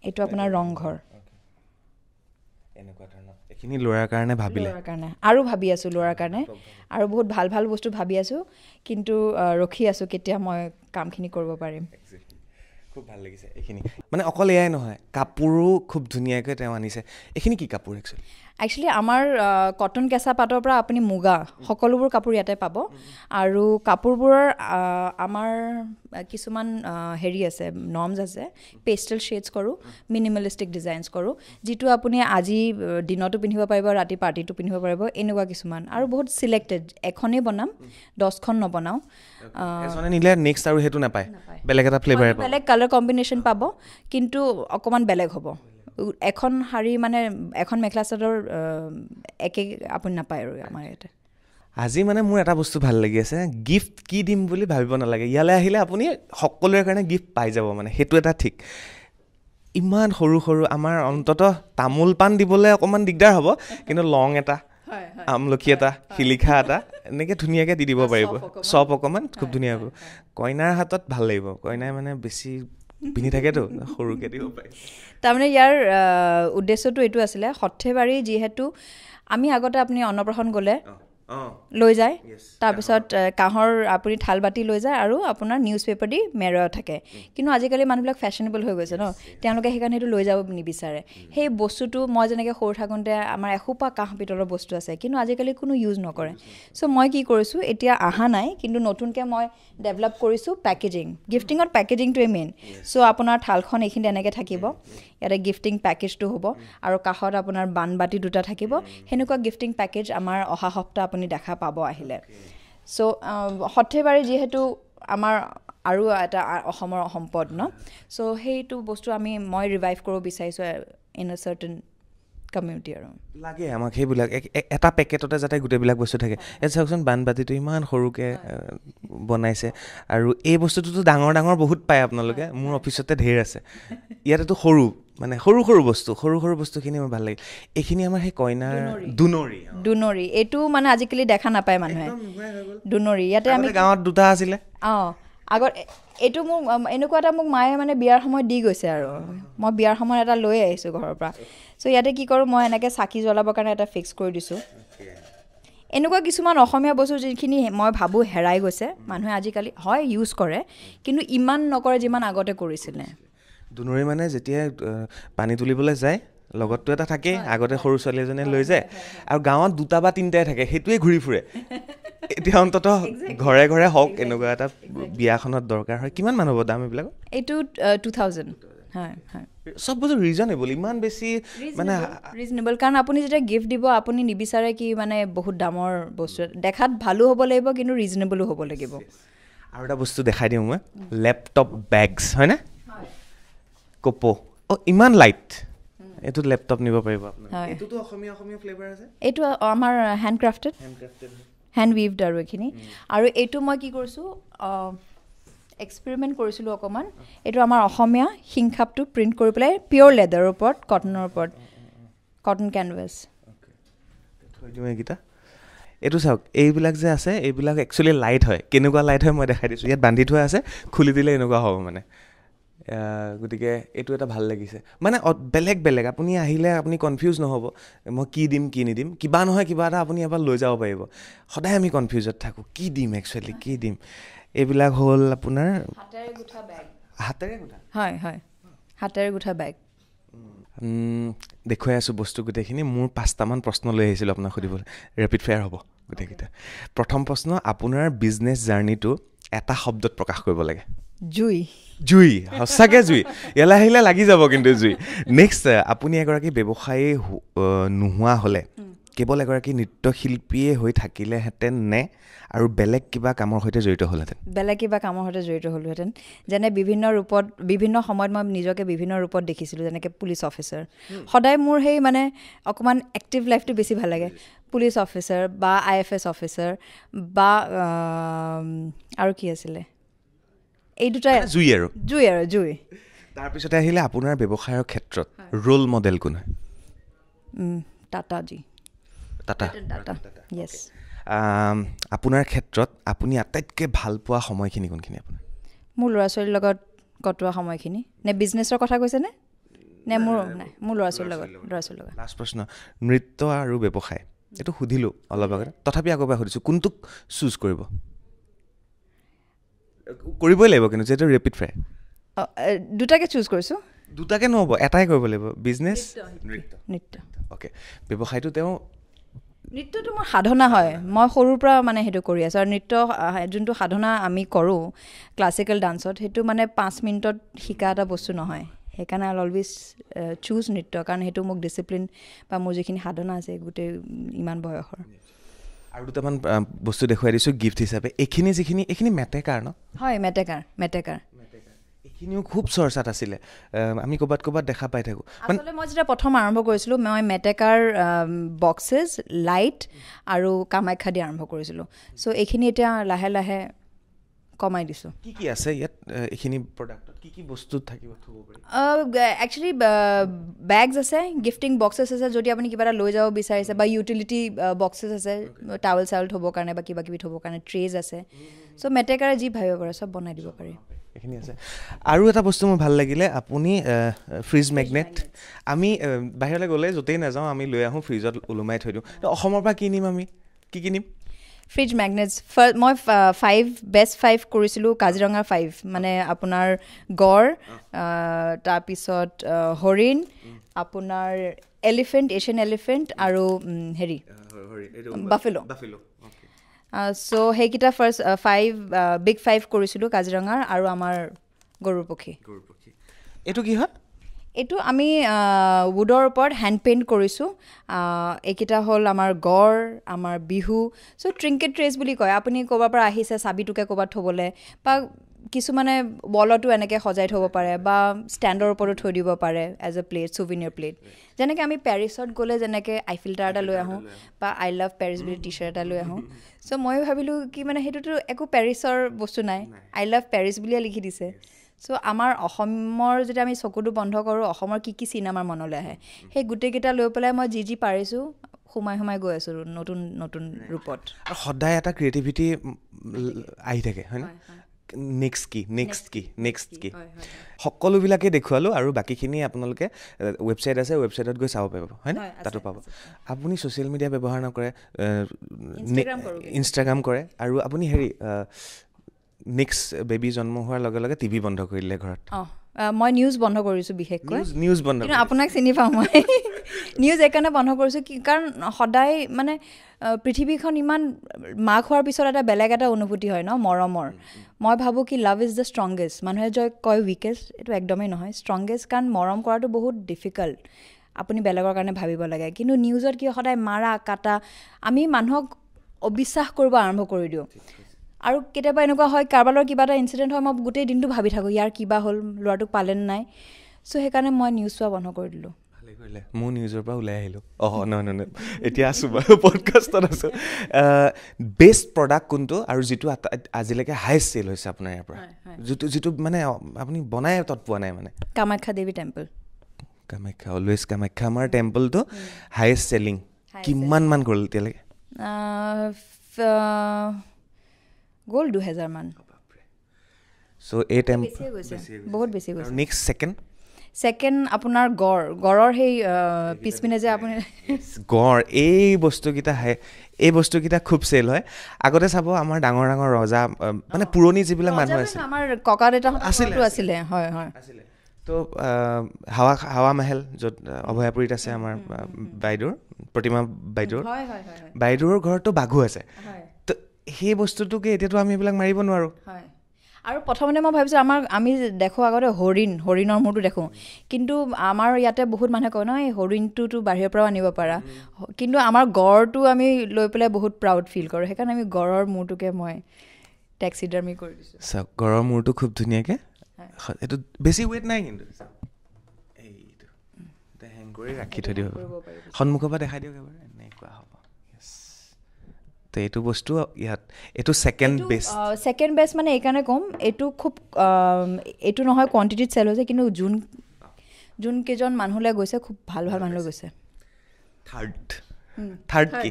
এইটো আপোনাৰ ৰংঘৰ এনেকুৱা ধৰণৰ এইখিনি ল'ৰাৰ কাৰণে ভাবিলে আৰু ভাবি আছোঁ ল'ৰাৰ কাৰণে আৰু বহুত ভাল বস্তু ভাবি আছোঁ কিন্তু ৰখি আছোঁ কেতিয়া মই কামখিনি কৰিব পাৰিম খুব ভাল লাগিছে এইখিনি মানে অকল এয়াই নহয় কাপোৰো খুব ধুনীয়াকৈ তেওঁ আনিছে এইখিনি কি কাপোৰ একচুৱেলি আমাৰ কটন কেঁচা পাতৰ পৰা আপুনি মুগা সকলোবোৰ কাপোৰ ইয়াতে পাব আৰু কাপোৰবোৰৰ আমাৰ কিছুমান হেৰি আছে নৰ্মছ আছে পেষ্টেল শ্বেডছ কৰোঁ মিনিমেলিষ্টিক ডিজাইনছ কৰোঁ যিটো আপুনি আজি দিনতো পিন্ধিব পাৰিব ৰাতি পাৰ্টিটো পিন্ধিব পাৰিব এনেকুৱা কিছুমান আৰু বহুত চিলেক্টেড এখনেই বনাম 10খন নবনাওঁ নিলে নেক্সট আৰু সেইটো নাপায় বেলেগ এটা ফ্লেভাৰ বেলেগ কালাৰ কম্বিনেশ্যন পাব কিন্তু অকণমান বেলেগ হ'ব এখন শাৰী মানে এখন মেখেলা চাদৰ একে আপুনি নাপায় আৰু আমাৰ ইয়াতে আজি মানে মোৰ এটা বস্তু ভাল লাগি আছে গিফ্ট কি দিম বুলি ভাবিব নালাগে ইয়ালৈ আহিলে আপুনি সকলোৰে কাৰণে গিফ্ট পাই যাব মানে সেইটো এটা ঠিক ইমান সৰু আমাৰ অন্ততঃ তামোল পাণ দিবলৈ অকণমান দিগদাৰ হ'ব কিন্তু লং এটা আমলখি এটা শিলিখা এটা এনেকৈ ধুনীয়াকৈ দি দিব পাৰিব চপ অকণমান খুব ধুনীয়া হ'ব কইনাৰ হাতত ভাল লাগিব কইনাই মানে বেছি পিন্ধি থাকেতো সৰুকৈ দিব পাৰি তাৰমানে ইয়াৰ উদ্দেশ্যটো এইটো আছিলে সৰ্থেবাৰী যিহেতু আমি আগতে আপুনি অন্নপ্ৰাশন গ'লে লৈ যায় তাৰপিছত কাঁহৰ আপুনি থাল বাতি লৈ যায় আৰু আপোনাৰ নিউজ পেপাৰ দি মেৰুৱা থাকে কিন্তু আজিকালি মানুহবিলাক ফেশ্বনেবল হৈ গৈছে ন তেওঁলোকে সেইকাৰণে সেইটো লৈ যাব নিবিচাৰে সেই বস্তুটো মই যেনেকৈ সৰু থাকোঁতে আমাৰ এসোপা কাঁহ পিতলৰ বস্তু আছে কিন্তু আজিকালি কোনো ইউজ নকৰে চ' মই কি কৰিছোঁ এতিয়া অহা নাই কিন্তু নতুনকৈ মই ডেভেলপ কৰিছোঁ পেকেজিং গিফটিঙত পেকেজিংটোৱে মেইন চ' আপোনাৰ থালখন এইখিনি এনেকৈ থাকিব ইয়াতে গিফটিং পেকেজটো হ'ব আৰু কাষত আপোনাৰ বানবাতি দুটা থাকিব সেনেকুৱা গিফটিং পেকেজ আমাৰ অহা সপ্তাহ আপুনি দেখা পাব আহিলে চ' সৰ্থেবাৰী যিহেতু আমাৰ আৰু এটা অসমৰ সম্পদ ন চ' সেইটো বস্তু মই ৰিভাইভ কৰিব বিচাৰিছোঁ ইন এ চাৰ্টেন কমিউনিটি আৰু লাগে আমাক সেইবিলাক এটা পেকেটতে যাতে গোটেইবিলাক বস্তু থাকে এই চাওকচোন বানবাতিটো ইমান সৰুকৈ বনাইছে আৰু এই বস্তুটোতো ডাঙৰ ডাঙৰ বহুত পায় আপোনালোকে মোৰ অফিচতে ঢেৰ আছে ইয়াতেতো সৰু মানে সৰু সৰু বস্তুখিনি মোৰ ভাল লাগিল এইখিনি আমাৰ সেই কইনাৰ দুনৰি এইটো মানে আজিকালি দেখা নাপায় মানুহে দুনৰি ইয়াতে আমি গাঁৱত দুটা আছিলে আগত এইটো মোক এনেকুৱা এটা মোক মায়ে মানে বিয়াৰ সময়ত দি গৈছে আৰু মই বিয়াৰ সময়ত এটা লৈ আহিছোঁ ঘৰৰ পৰা চ' ইয়াতে কি কৰোঁ মই এনেকৈ চাকি জ্বলাবৰ কাৰণে এটা ফিক্স কৰি দিছোঁ এনেকুৱা কিছুমান অসমীয়া বস্তু যিখিনি মই ভাবোঁ হেৰাই গৈছে মানুহে আজিকালি হয় ইউজ কৰে কিন্তু ইমান নকৰে যিমান আগতে কৰিছিলে দুনৰি মানে যেতিয়া পানী তুলিবলৈ যায় লগতটো এটা থাকেই আগতে সৰু ছোৱালী এজনীয়ে লৈ যায় আৰু গাঁৱত দুটা বা তিনিটাই থাকে সেইটোৱে ঘূৰি ফুৰে এতিয়া অন্তত ঘৰে ঘৰে হওক এনেকুৱা এটা বিয়াখনত দৰকাৰ হয় কিমান মান হ'ব দাম এইবিলাক এইটো 2000 হয় চব বস্তু ৰিজনেবল ইমান বেছি মানে ৰিজনেবল কাৰণ আপুনি যেতিয়া গিফ্ট দিব আপুনি নিবিচাৰে কি মানে বহুত দামৰ বস্তু দেখাত ভালো হ'ব লাগিব কিন্তু ৰিজনেবলো হ'ব লাগিব আৰু এটা বস্তু দেখাই দিওঁ মই লেপটপ বেগছ হয়নে কপো ইমান লাইট এইটো লেপটপ নিব পাৰিব আপোনাৰ এইটোতো অসমীয়া ফ্লেভাৰ আছে এইটো আমাৰ হেণ্ডক্ৰাফটেড হেণ্ড উইভড আৰু এইখিনি আৰু এইটো মই কি কৰিছোঁ এক্সপেৰিমেণ্ট কৰিছিলোঁ অকণমান এইটো আমাৰ অসমীয়া শিংখাপটো প্ৰিণ্ট কৰি পেলাই পিয়'ৰ লেডাৰৰ ওপৰত কটনৰ ওপৰত কটন কেনভাছ থৈ দিওঁ এইকেইটা এইটো চাওক এইবিলাক যে আছে এইবিলাক একচুৱেলি লাইট হয় কেনেকুৱা লাইট হয় মই দেখাই দিছোঁ ইয়াত বান্ধি থোৱা আছে খুলি দিলে এনেকুৱা হ'ব মানে গতিকে এইটো এটা ভাল লাগিছে মানে বেলেগ আপুনি আহিলে আপুনি কনফিউজ নহ'ব মই কি দিম কি নিদিম কিবা নহয় কিবা এটা আপুনি এবাৰ লৈ যাব পাৰিব সদায় আমি কনফিউজত থাকোঁ কি দিম একচুৱেলি কি দিম এইবিলাক হ'ল আপোনাৰ হাতেৰে গুঠা বেগ দেখুৱাই আছোঁ বস্তু গোটেইখিনি মোৰ 5টামান প্ৰশ্ন লৈ আহিছিলোঁ আপোনাক সুধিবলৈ ৰেপিড ফায়াৰ হ'ব গোটেইকেইটা প্ৰথম প্ৰশ্ন আপোনাৰ বিজনেছ জাৰ্ণিটো এটা শব্দত প্ৰকাশ কৰিব লাগে জুই সঁচাকৈ জুই ইয়ালৈ আহিলে লাগি যাব কিন্তু জুই নেক্সট আপুনি এগৰাকী ব্যৱসায়ী নোহোৱা হ'লে কেৱল এগৰাকী নৃত্যশিল্পীয়ে হৈ থাকিলেহেঁতেন নে আৰু বেলেগ কিবা কামৰ সৈতে জড়িত হ'লহেঁতেন যেনে বিভিন্ন সময়ত মই নিজকে বিভিন্ন ৰূপত দেখিছিলোঁ যেনেকৈ পুলিচ অফিচাৰ সদায় মোৰ সেই মানে অকণমান এক্টিভ লাইফটো বেছি ভাল লাগে পুলিচ অফিচাৰ বা IFS অফিচাৰ বা আৰু কি আছিলে এই দুটাই জুই তাৰপিছতে আহিলে আপোনাৰ ব্যৱসায়ৰ ক্ষেত্ৰত ৰোল মডেল কোন হয় টাটা য়েছ আপোনাৰ ক্ষেত্ৰত আপুনি আটাইতকৈ ভাল পোৱা সময়খিনি কোনখিনি আপোনাৰ মোৰ ল'ৰা ছোৱালীৰ লগত কটোৱা সময়খিনি নে বিজনেছৰ কথা কৈছেনে নে মোৰ ল'ৰা ছোৱালীৰ লগত লাষ্ট প্ৰশ্ন নৃত্য আৰু ব্যৱসায় এইটো সুধিলোঁ অলপ আগতে তথাপি আকৌ এবাৰ সুধিছোঁ কোনটোক চুজ কৰিবই লাগিব কিন্তু যিহেতু ৰেপিড ফায়াৰ দুটাকে চুজ কৰিছোঁ দুটাকে নহ'ব এটাই কৰিব লাগিব বিজনেছ নৃত্য অ'কে ব্যৱসায়টো নৃত্যটো মোৰ সাধনা হয় মই সৰুৰ পৰা মানে সেইটো কৰি আছোঁ আৰু নৃত্য যোনটো সাধনা আমি কৰোঁ ক্লাছিকেল ডান্সত সেইটো মানে 5 মিনিটত শিকা এটা বস্তু নহয় সেইকাৰণে আই অলৱেজ চুজ নৃত্য কাৰণ সেইটো মোক ডিচিপ্লিন বা মোৰ যিখিনি সাধনা আছে গোটেই ইমান বয়সৰ আৰু দুটামান বস্তু দেখুৱাই দিছোঁ গিফ্ট হিচাপে এইখিনি মেটেকাৰ ন হয় মেটেকাৰ এইখিনিও খুব চৰ্চাত আছিলে আমি ক'ৰবাত দেখা পাই থাকোঁ আচলতে মই যেতিয়া প্ৰথম আৰম্ভ কৰিছিলোঁ মই মেটেকাৰ বক্সেছ লাইট আৰু কামাখ্যা দি আৰম্ভ কৰিছিলোঁ চ' এইখিনি এতিয়া লাহে লাহে কমাই দিছোঁ কি আছে ইয়াত এইখিনি প্ৰডাক্টত কি বস্তু থাকিব থ'ব পাৰি একচুৱেলি বেগছ আছে গিফটিং বক্সেছ আছে যদি আপুনি কিবা এটা লৈ যাব বিচাৰিছে বা ইউটিলিটি বক্সেছ আছে টাৱেল চাৱেল থ'বৰ কাৰণে বা কিবা কিবি থ'বৰ কাৰণে ট্ৰেজ আছে চ' মেটেকাৰে যি ভাবিব পাৰে চব বনাই দিব পাৰি এইখিনি আছে আৰু এটা বস্তু মোৰ ভাল লাগিলে আপুনি ফ্ৰিজ মেগনেট আমি বাহিৰলৈ গ'লে য'তেই নাযাওঁ আমি লৈ আহোঁ ফ্ৰিজত ওলোমাই থৈ দিওঁ অসমৰ পৰা কি নিম আমি কি নিম ফ্ৰিজ মেগনেটছ মই 5 বেষ্ট 5 কৰিছিলোঁ কাজিৰঙা 5 মানে আপোনাৰ গড় তাৰপিছত হৰিণ আপোনাৰ এলিফেণ্ট এছিয়ান এলিফেণ্ট আৰু হেৰি বাফেলো চ' সেইকেইটা ফাৰ্ষ্ট 5 বিগ 5 কৰিছিলোঁ কাজিৰঙাৰ আৰু আমাৰ গৰুৰ পক্ষী এইটো কি হয় এইটো আমি উডৰ ওপৰত হেণ্ড পেইণ্ট কৰিছোঁ এইকেইটা হ'ল আমাৰ গড় আমাৰ বিহু চ' ট্ৰিংকেট ট্ৰেছ বুলি কয় আপুনি ক'ৰবাৰ পৰা আহিছে চাবিটোকে ক'ৰবাত থ'বলৈ বা কিছুমানে বলতো এনেকৈ সজাই থ'ব পাৰে বা ষ্টেণ্ডৰ ওপৰতো থৈ দিব পাৰে এজ এ প্লেট চুভিনিয়ৰ প্লেট যেনেকৈ আমি পেৰিছত গ'লে যেনেকৈ আইফিল্টাৰ এটা লৈ আহোঁ বা আই লাভ পেৰিছ বুলি টি চাৰ্ট এটা লৈ আহোঁ চ' ময়ো ভাবিলোঁ কি মানে সেইটোতো একো পেৰিছৰ বস্তু নাই আই লাভ পেৰিছ বুলিয়ে লিখি দিছে চ' আমাৰ অসমৰ যেতিয়া আমি চকুটো বন্ধ কৰোঁ অসমৰ কি কি চিন আমাৰ মনলৈ আহে সেই গোটেইকেইটা লৈ পেলাই মই যি পাৰিছোঁ সোমাই গৈ আছোঁ নতুন নতুন ৰূপত আৰু সদায় এটা ক্ৰিয়েটিভিটি আহি থাকে হয়নে নেক্সট কি সকলোবিলাকে দেখুৱালোঁ আৰু বাকীখিনি আপোনালোকে ৱেবছাইট আছে ৱেবছাইটত গৈ চাব পাৰিব হয়নে তাতো পাব আপুনি ছ'চিয়েল মিডিয়া ব্যৱহাৰ নকৰে ইনষ্টাগ্ৰাম কৰে আৰু আপুনি হেৰি নেক্সট বেবী জন্ম হোৱাৰ লগে লগে টিভি বন্ধ কৰি দিলে ঘৰত মই নিউজ বন্ধ কৰিছোঁ বিশেষকৈ নিউজ বন্ধ কিন্তু আপোনাক চিনি পাওঁ মই নিউজ এইকাৰণে বন্ধ কৰিছোঁ কি কাৰণ সদায় মানে পৃথিৱীখন ইমান মাক হোৱাৰ পিছত এটা বেলেগ এটা অনুভূতি হয় ন মৰমৰ মই ভাবোঁ কি লাভ ইজ দ্য ষ্ট্ৰংগেষ্ট মানুহে কয় উইকেষ্ট এইটো একদমেই নহয় ষ্ট্ৰংগেষ্ট কাৰণ মৰম কৰাটো বহুত ডিফিকাল্ট আপুনি বেলেগৰ কাৰণে ভাবিব লাগে কিন্তু নিউজত কি সদায় মাৰা কাটা আমি মানুহক অবিশ্বাস কৰিব আৰম্ভ কৰি দিওঁ আৰু কেতিয়াবা এনেকুৱা হয় কাৰোবাৰ কিবা এটা ইনচিডেণ্ট হয় মই গোটেই দিনটো ভাবি থাকোঁ ইয়াৰ কিবা হ'ল ল'ৰাটোক পালে নে নাই চ' সেইকাৰণে মই নিউজ চোৱা বন্ধ কৰি দিলোঁ মোৰ নিউজৰ পৰা ওলাই আহিলোঁ নহয় এতিয়া আছোঁ বাৰু পডকাষ্টত আছোঁ বেষ্ট প্ৰডাক্ট কোনটো আৰু যিটো আজিলৈকে হাইষ্ট চেল হৈছে আপোনাৰ ইয়াৰ পৰা যিটো মানে আপুনি বনাই তৎ পোৱা নাই মানে কামাখ্যা দেৱী টেম্পল কামাখ্যা অলৱেজ কামাখ্যা আমাৰ টেম্পলটো হাইষ্ট চেলিং কিমান মান গ'ল এতিয়ালৈকে গ'ল 2000 মান চ' এই বহুত বেছি গৈছে নেক্সট ছেকেণ্ড আপোনাৰ গড়ৰ সেই পিছপিনে যে আপুনি গড় এই বস্তুকেইটা খুব চেল হয় আগতে চাব আমাৰ ডাঙৰ ডাঙৰ ৰজা মানে পুৰণি যিবিলাক মানুহ আছিল আমাৰ ককা দেউতাহঁতো আছিলে হয় তো হাৱা মেহেল য'ত অভয়াপুৰীত আছে আমাৰ বাইদেউৰ প্ৰতিমা বাইদেউৰ ঘৰতো বাঘু আছে তো সেই বস্তুটোকে এতিয়াতো আমি এইবিলাক মাৰিব নোৱাৰোঁ আৰু প্ৰথমতে মই ভাবিছোঁ আমি দেখোঁ আগতে হৰিণৰ মূৰটো দেখোঁ কিন্তু আমাৰ ইয়াতে বহুত মানুহে কয় ন এই হৰিণটোতো বাহিৰৰ পৰাও আনিব পাৰা কিন্তু আমাৰ গড়টো আমি লৈ পেলাই বহুত প্ৰাউড ফিল কৰোঁ সেইকাৰণে আমি গড়ৰ মূৰটোকে মই টেক্সিডাৰ্মি কৰি দিছোঁ চাওক গড়ৰ মূৰটো খুব ধুনীয়াকৈ এইটো বেছি ৱেইট নাই কিন্তু এইটো হেং কৰি ৰাখি থৈ দিব সন্মুখৰ পৰা দেখাই দিয়ক এবাৰ এনেকুৱা হ'ব তো এইটো বস্তু ইয়াত এইটো ছেকেণ্ড বেষ্ট মানে এইকাৰণে ক'ম এইটো খুব এইটো নহয় কোৱাণ্টিটিত চেল হৈছে কিন্তু যোন কেইজন মানুহলৈ গৈছে খুব ভাল মানুহলৈ গৈছে থাৰ্ড কি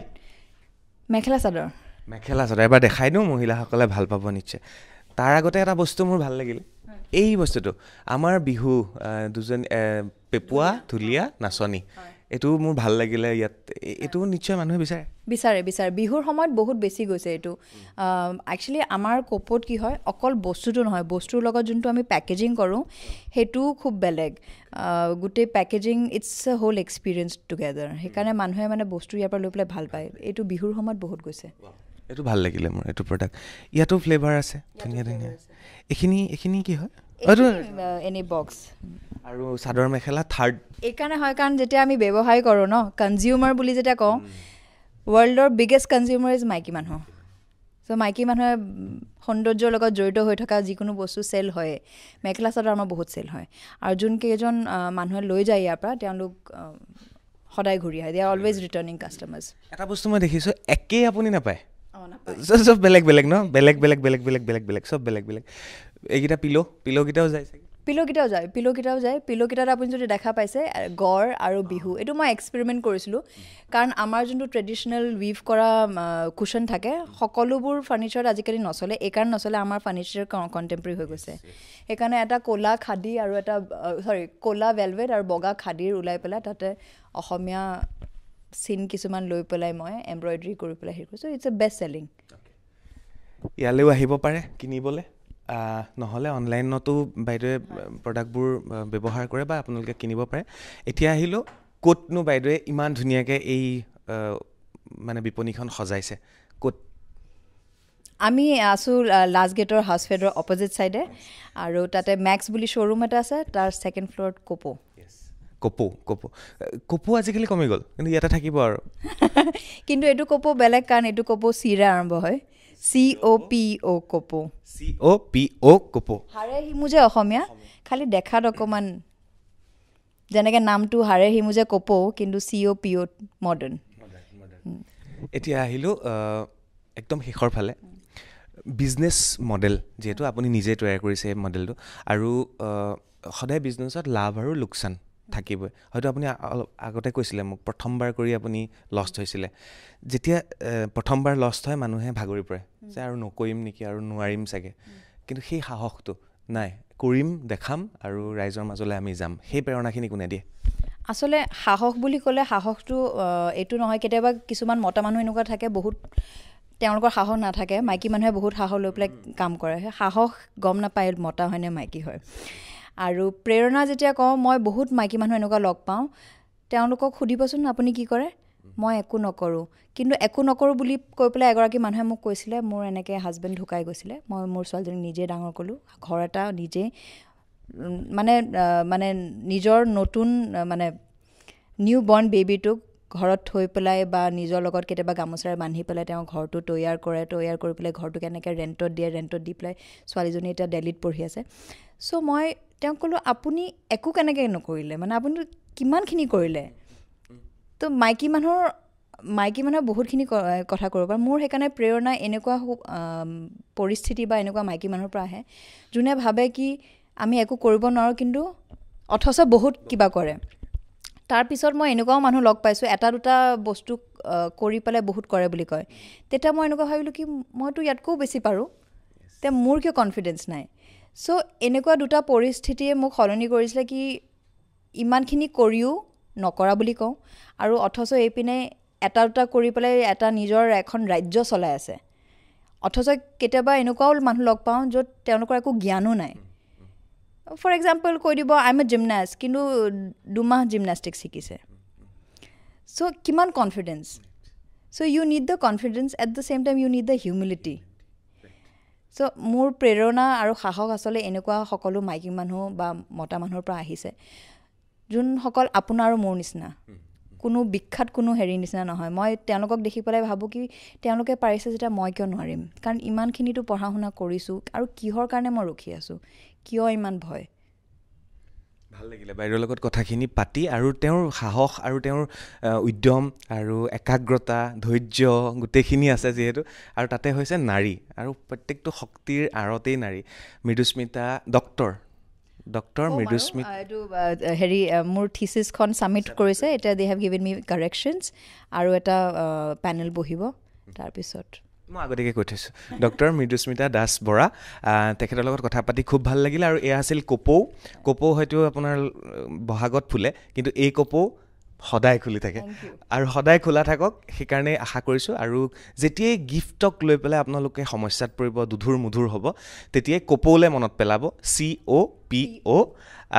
মেখেলা চাদৰ এবাৰ দেখাই দিওঁ মহিলাসকলে ভাল পাব নিশ্চয় তাৰ আগতে এটা বস্তু মোৰ ভাল লাগিল এই বস্তুটো আমাৰ বিহু দুজন পেপুৱা ঢুলীয়া নাচনী এইটো মোৰ ভাল লাগিলে ইয়াত এইটো নিশ্চয় মানুহে বিচাৰে বিহুৰ সময়ত বহুত বেছি গৈছে এইটো একচুৱেলি আমাৰ কোপত কি হয় অকল বস্তুটো নহয় বস্তুৰ লগত যোনটো আমি পেকেজিং কৰোঁ সেইটোও খুব বেলেগ গোটেই packaging it's a whole experience together সেইকাৰণে মানুহে মানে বস্তু ইয়াৰ পৰা লৈ পেলাই ভাল পায় এইটো বিহুৰ সময়ত বহুত গৈছে এইটো ভাল লাগিলে মোৰ এইটো প্ৰডাক্ট ইয়াতো ফ্লেভাৰ আছে ধুনীয়া এইখিনি কি হয় এনি বক্স আৰু চাদৰ মেখেলা থাৰ্ড এইকাৰণে হয় কাৰণ যেতিয়া আমি ব্যৱসায় কৰোঁ ন কনজিউমাৰ বুলি যেতিয়া কওঁ ৱৰ্ল্ডৰ বিগেষ্ট কনজিউমাৰ ইজ মাইকী মানুহ চ' মাইকী মানুহে সৌন্দৰ্যৰ লগত জড়িত হৈ থকা যিকোনো বস্তু চেল হয়ে মেখেলা চাদৰ আমাৰ বহুত চেল হয় আৰু যোনকেইজন মানুহে লৈ যায় ইয়াৰ পৰা তেওঁলোক সদায় ঘূৰি আহে দে আৰ অলৱেজ ৰিটাৰ্ণিং কাষ্টমাৰ্ছ এটা বস্তু মই দেখিছোঁ একেই আপুনি নাপায় চব বেলেগ ন বেলেগ চব বেলেগ এইকেইটা পিল'কেইটাও যায় পিল'কেইটাত আপুনি যদি দেখা পাইছে গড় আৰু বিহু এইটো মই এক্সপেৰিমেণ্ট কৰিছিলোঁ কাৰণ আমাৰ যোনটো ট্ৰেডিশ্যনেল উইভ কৰা কুশ্যন থাকে সকলোবোৰ ফাৰ্নিচাৰত আজিকালি নচলে এইকাৰণে নচলে আমাৰ ফাৰ্নিচাৰ কণ্টেম্পৰেৰী হৈ গৈছে সেইকাৰণে এটা ক'লা খাদী আৰু এটা ক'লা ভেলভেট আৰু বগা খাদীৰ ওলাই পেলাই তাতে অসমীয়া চিন কিছুমান লৈ পেলাই মই এম্ব্ৰইডাৰী কৰি পেলাই হেৰি কৰিছোঁ ইটছ এ বেষ্ট চেলিং ইয়ালৈও আহিব পাৰে কিনিবলৈ, নহ'লে অনলাইনতো বাইদেৱে প্ৰডাক্টবোৰ ব্যৱহাৰ কৰে বা আপোনালোকে কিনিব পাৰে। এতিয়া আহিলোঁ, ক'তনো বাইদেৱে ইমান ধুনীয়াকৈ এই মানে বিপণীখন সজাইছে, ক'ত? আমি আছোঁ লাষ্ট গেটৰ হাউচ ফেডৰ অপজিট ছাইডে, আৰু তাতে মেক্স বুলি শ্ব'ৰুম এটা আছে, তাৰ ছেকেণ্ড ফ্ল'ৰত কপো। কপো আজিকালি কমি গ'ল, কিন্তু ইয়াতে থাকিব আৰু। কিন্তু এইটো কপো বেলেগ, কাৰণ এইটো কপো চিৰে আৰম্ভ হয়, COPO কপো। COPO কপো। হাড়ে সিমুজে অসমীয়া, খালি দেখাত অকণমান যেনেকৈ নামটো হাড়ে সিমুজে কপো, কিন্তু COPO মডাৰ্ণ। এতিয়া আহিলোঁ একদম শেষৰ ফালে, বিজনেছ মডেল, যিহেতু আপুনি নিজে তৈয়াৰ কৰিছে এই মডেলটো, আৰু সদায় বিজনেছত লাভ আৰু লোকচান থাকিবই। হয়তো আপুনি অলপ আগতে কৈছিলে মোক প্ৰথমবাৰ কৰি আপুনি লষ্ট হৈছিলে। যেতিয়া প্ৰথমবাৰ লষ্ট হয় মানুহে ভাগৰি পৰে যে আৰু নকৰিম নেকি, আৰু নোৱাৰিম চাগে, কিন্তু সেই সাহসটো নাই, কৰিম, দেখাম আৰু ৰাইজৰ মাজলৈ আমি যাম, সেই প্ৰেৰণাখিনি কোনে দিয়ে? আচলতে সাহস বুলি ক'লে সাহসটো এইটো নহয়, কেতিয়াবা কিছুমান মতা মানুহ এনেকুৱা থাকে বহুত তেওঁলোকৰ সাহস নাথাকে, মাইকী মানুহে বহুত সাহস লৈ পেলাই কাম কৰে, সেই সাহস গম নাপায় মতা হয়নে মাইকী হয়। আৰু প্ৰেৰণা যেতিয়া কওঁ, মই বহুত মাইকী মানুহ এনেকুৱা লগ পাওঁ, তেওঁলোকক সুধিবচোন আপুনি কি কৰে, মই একো নকৰোঁ, কিন্তু একো নকৰোঁ বুলি কৈ পেলাই এগৰাকী মানুহে মোক কৈছিলে, মোৰ এনেকৈ হাজবেণ্ড ঢুকাই গৈছিলে, মই মোৰ ছোৱালীজনীক নিজে ডাঙৰ কৰিলোঁ, ঘৰ এটা নিজে মানে নিজৰ নতুন মানে নিউ বৰ্ণ বেবীটোক ঘৰত থৈ পেলাই বা নিজৰ লগত কেতিয়াবা গামোচাৰে বান্ধি পেলাই তেওঁ ঘৰটো তৈয়াৰ কৰি পেলাই ঘৰটো কেনেকৈ ৰেণ্টত দি পেলাই ছোৱালীজনী এতিয়া দিল্লীত পঢ়ি আছে। চ' মই তেওঁক ক'লোঁ, আপুনি একো কেনেকৈ নকৰিলে, মানে আপুনি কিমানখিনি কৰিলে? তো মাইকী মানুহৰ বহুতখিনি কথা কৰিব পাৰে। মোৰ সেইকাৰণে প্ৰেৰণা এনেকুৱা পৰিস্থিতি বা এনেকুৱা মাইকী মানুহৰ পৰা আহে, যোনে ভাবে কি আমি একো কৰিব নোৱাৰোঁ, কিন্তু অথচ বহুত কিবা কৰে। তাৰপিছত মই এনেকুৱাও মানুহ লগ পাইছোঁ, এটা দুটা বস্তু কৰি পেলাই বহুত কৰে বুলি কয়। তেতিয়া মই এনেকুৱা ভাবিলোঁ কি মইতো ইয়াতকৈও বেছি পাৰোঁ, তে মোৰ কিয় কনফিডেঞ্চ নাই? চ' এনেকুৱা দুটা পৰিস্থিতিয়ে মোক সলনি কৰিছিলে কি ইমানখিনি কৰিও নকৰা বুলি কওঁ, আৰু অথচ এইপিনে এটা দুটা কৰি পেলাই এটা নিজৰ এখন ৰাজ্য চলাই আছে। অথচ কেতিয়াবা এনেকুৱাও মানুহ লগ পাওঁ য'ত তেওঁলোকৰ একো জ্ঞানো নাই। ফৰ এক্সাম্পল কৈ দিব আই এম এ জিমনাষ্ট, কিন্তু 2 মাহ জিমনাষ্টিক্স শিকিছে। চ' কিমান confidence? So' you need the confidence, at the same time you need the humility. So' মোৰ প্ৰেৰণা আৰু সাহস আচলতে এনেকুৱা সকলো মাইকী মানুহ বা মতা মানুহৰ পৰা আহিছে, যোনসকল আপোনাৰ আৰু মোৰ নিচিনা, কোনো বিখ্যাত কোনো হেৰি নিচিনা নহয়। মই তেওঁলোকক দেখি পেলাই ভাবোঁ কি তেওঁলোকে পাৰিছে যেতিয়া মই কিয় নোৱাৰিম? কাৰণ ইমানখিনিতো পঢ়া শুনা কৰিছোঁ, আৰু কিহৰ কাৰণে মই ৰখি আছোঁ? কিয় ইমান ভয়? ভাল লাগিলে বাইদেউৰ লগত কথাখিনি পাতি, আৰু তেওঁৰ সাহস আৰু তেওঁৰ উদ্যম আৰু একাগ্ৰতা, ধৈৰ্য গোটেইখিনি আছে যিহেতু, আৰু তাতে হৈছে নাৰী, আৰু প্ৰত্যেকটো শক্তিৰ আঁৰতেই নাৰী। মৃদুস্মিতা ডক্টৰ মৃদুস্মিতা এইটো হেৰি মোৰ থিচিছখন ছাবমিট কৰিছে, এতিয়া দে হেভ গিভেন মি কাৰেকশ্যনছ, আৰু এটা পেনেল বহিব তাৰপিছত। মই আগতীয়াকৈ কৈ থৈছোঁ, ডক্টৰ মৃদুস্মিতা দাস বৰা, তেখেতৰ লগত কথা পাতি খুব ভাল লাগিল। আৰু এয়া আছিল কপৌ হয়তো আপোনাৰ বহাগত ফুলে, কিন্তু এই কপৌ সদায় খুলি থাকে, আৰু সদায় খোলা থাকক, সেইকাৰণে আশা কৰিছোঁ। আৰু যেতিয়াই গিফ্টক লৈ পেলাই আপোনালোকে সমস্যাত পৰিব, দুধুৰ মুধুৰ হ'ব, তেতিয়াই কপৌলৈ মনত পেলাব, COPO,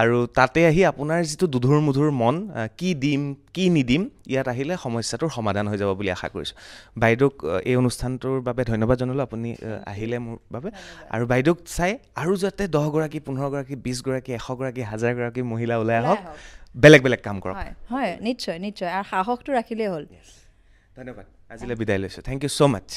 আৰু তাতে আহি আপোনাৰ যিটো দুধুৰ মুধুৰ মন, কি দিম কি নিদিম, ইয়াত আহিলে সমস্যাটোৰ সমাধান হৈ যাব বুলি আশা কৰিছোঁ। বাইদেউক এই অনুষ্ঠানটোৰ বাবে ধন্যবাদ জনালোঁ, আপুনি আহিলে মোৰ বাবে। আৰু বাইদেউক চাই আৰু যাতে 10 গৰাকী 15 গৰাকী 20 গৰাকী 100 গৰাকী 1000 গৰাকী মহিলা ওলাই আহক, বেলেগ কাম কৰক। হয়, নিশ্চয়, আৰু সাহসটো ৰাখিলেই হ'ল। ধন্যবাদ, আজিলৈ বিদায় লৈছোঁ। Thank you so' much.